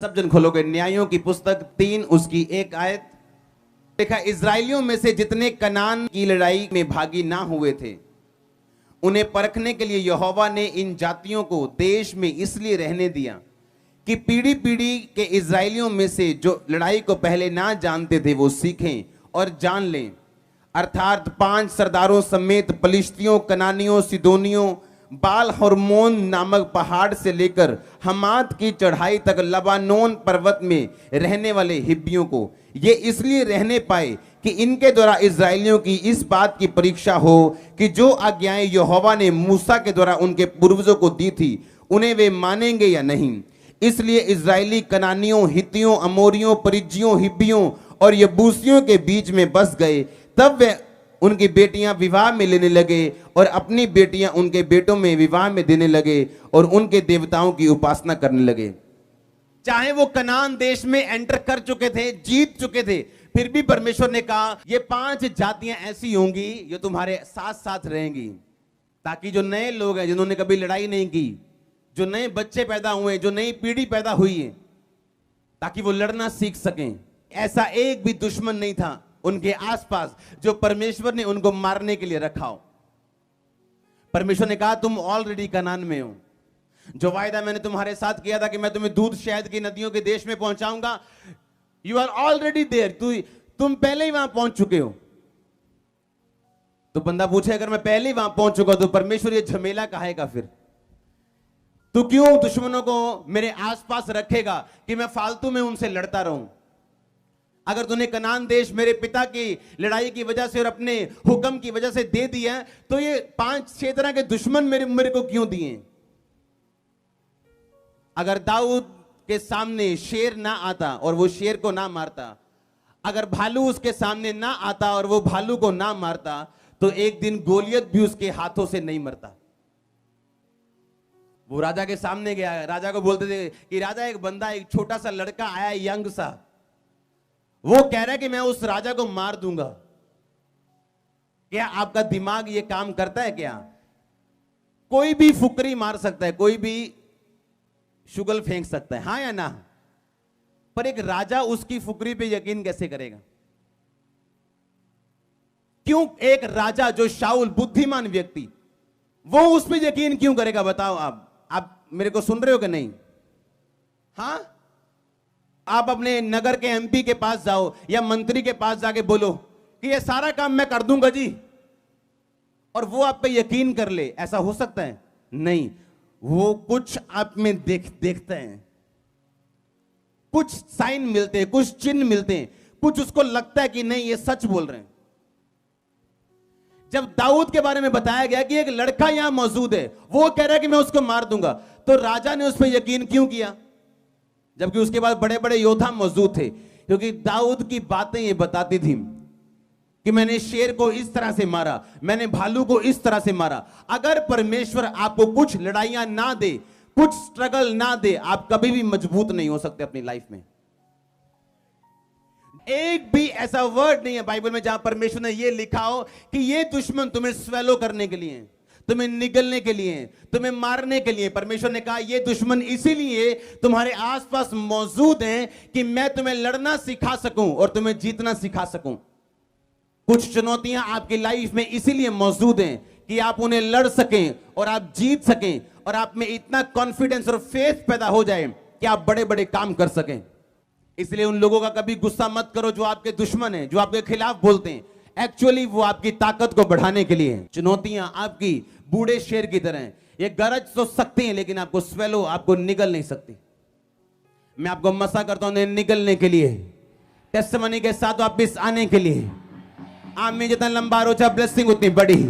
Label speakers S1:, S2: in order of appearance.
S1: सब जन खोलोगे न्यायों की पुस्तक 3 उसकी 1 आयत। देखा, इजराइलियों में से जितने कनान की लड़ाई में भागी ना हुए थे, उन्हें परखने के लिए यहोवा ने इन जातियों को देश में इसलिए रहने दिया कि पीढ़ी पीढ़ी के इजराइलियों में से जो लड़ाई को पहले ना जानते थे वो सीखें और जान लें। अर्थात 5 सरदारों समेत पलिश्तियों, कनानियों, सिदोनियों, बाल हर्मोन नामक पहाड़ से लेकर हमात की चढ़ाई तक लबानोन पर्वत में रहने वाले हिब्बियों को ये इसलिए रहने पाए कि इनके द्वारा इजराइलियों की इस बात की परीक्षा हो कि जो आज्ञाएं यहोवा ने मूसा के द्वारा उनके पूर्वजों को दी थी उन्हें वे मानेंगे या नहीं। इसलिए इजराइली कनानियों, हित्तियों, अमोरियों, परिज्जियों, हिब्बियों और यबूसियों के बीच में बस गए। तब वे उनकी बेटियां विवाह में लेने लगे और अपनी बेटियां उनके बेटों में विवाह में देने लगे और उनके देवताओं की उपासना करने लगे। चाहे वो कनान देश में एंटर कर चुके थे, जीत चुके थे, फिर भी परमेश्वर ने कहा ये 5 जातियां ऐसी होंगी जो तुम्हारे साथ साथ रहेंगी, ताकि जो नए लोग हैं जिन्होंने कभी लड़ाई नहीं की, जो नए बच्चे पैदा हुए, जो नई पीढ़ी पैदा हुई है, ताकि वो लड़ना सीख सकें। ऐसा एक भी दुश्मन नहीं था उनके आसपास जो परमेश्वर ने उनको मारने के लिए रखा हो। परमेश्वर ने कहा तुम ऑलरेडी कनान में हो। जो वायदा मैंने तुम्हारे साथ किया था कि मैं तुम्हें दूध शहद की नदियों के देश में पहुंचाऊंगा, यू आर ऑलरेडी देयर। तुम पहले ही वहां पहुंच चुके हो। तो बंदा पूछे अगर मैं पहले ही वहां पहुंच चुका तो परमेश्वर ये झमेला काहे का फिर? तू क्यों दुश्मनों को मेरे आसपास रखेगा कि मैं फालतू में उनसे लड़ता रहूं? अगर तूने कनान देश मेरे पिता की लड़ाई की वजह से और अपने हुक्म की वजह से दे दिया है, तो ये 5-6 तरह के दुश्मन मेरे को क्यों दिए? अगर दाऊद के सामने शेर ना आता और वो शेर को ना मारता, अगर भालू उसके सामने ना आता और वो भालू को ना मारता, तो एक दिन गोलियत भी उसके हाथों से नहीं मरता। वो राजा के सामने गया, राजा को बोलते थे कि राजा एक बंदा, एक छोटा सा लड़का आया, यंग सा, वो कह रहा है कि मैं उस राजा को मार दूंगा। क्या आपका दिमाग ये काम करता है क्या? कोई भी फुकरी मार सकता है, कोई भी शुगल फेंक सकता है, हाँ या ना? पर एक राजा उसकी फुकरी पे यकीन कैसे करेगा? क्यों एक राजा जो शाऊल बुद्धिमान व्यक्ति, वो उस पर यकीन क्यों करेगा? बताओ आप मेरे को सुन रहे हो कि नहीं? हाँ, आप अपने नगर के एमपी के पास जाओ या मंत्री के पास जाके बोलो कि ये सारा काम मैं कर दूंगा जी, और वो आप पे यकीन कर ले, ऐसा हो सकता है? नहीं। वो कुछ आप में देखते हैं, कुछ साइन मिलते हैं, कुछ चिन्ह मिलते हैं, कुछ उसको लगता है कि नहीं ये सच बोल रहे हैं। जब दाऊद के बारे में बताया गया कि एक लड़का यहां मौजूद है, वो कह रहा है कि मैं उसको मार दूंगा, तो राजा ने उस पर यकीन क्यों किया? जबकि उसके बाद बड़े बड़े योद्धा मौजूद थे, क्योंकि दाऊद की बातें ये बताती थी कि मैंने शेर को इस तरह से मारा, मैंने भालू को इस तरह से मारा। अगर परमेश्वर आपको कुछ लड़ाइयां ना दे, कुछ स्ट्रगल ना दे, आप कभी भी मजबूत नहीं हो सकते अपनी लाइफ में। एक भी ऐसा वर्ड नहीं है बाइबल में जहां परमेश्वर ने यह लिखा हो कि ये दुश्मन तुम्हें स्वेलो करने के लिए, तुम्हें निगलने के लिए, तुम्हें मारने के लिए। परमेश्वर ने कहा ये दुश्मन इसीलिए तुम्हारे आसपास मौजूद हैं कि मैं तुम्हें लड़ना सिखा सकूं और तुम्हें जीतना सिखा सकूं। कुछ चुनौतियां आपकी लाइफ में इसीलिए मौजूद हैं कि आप उन्हें लड़ सकें और आप जीत सकें, और आप में इतना कॉन्फिडेंस और फेथ पैदा हो जाए कि आप बड़े बड़े काम कर सकें। इसलिए उन लोगों का कभी गुस्सा मत करो जो आपके दुश्मन हैं, जो आपके खिलाफ बोलते हैं। एक्चुअली वो आपकी ताकत को बढ़ाने के लिए हैं। चुनौतियां आपकी बूढ़े शेर की तरह हैं, ये गरज तो सकती हैं लेकिन आपको स्वेलो, आपको निगल नहीं सकती। मैं आपको मसा करता हूं निगलने के लिए, टेस्टिमनी के साथ वापिस आने के लिए। आमीन। जितना लंबा रोचा ब्लेसिंग उतनी बड़ी।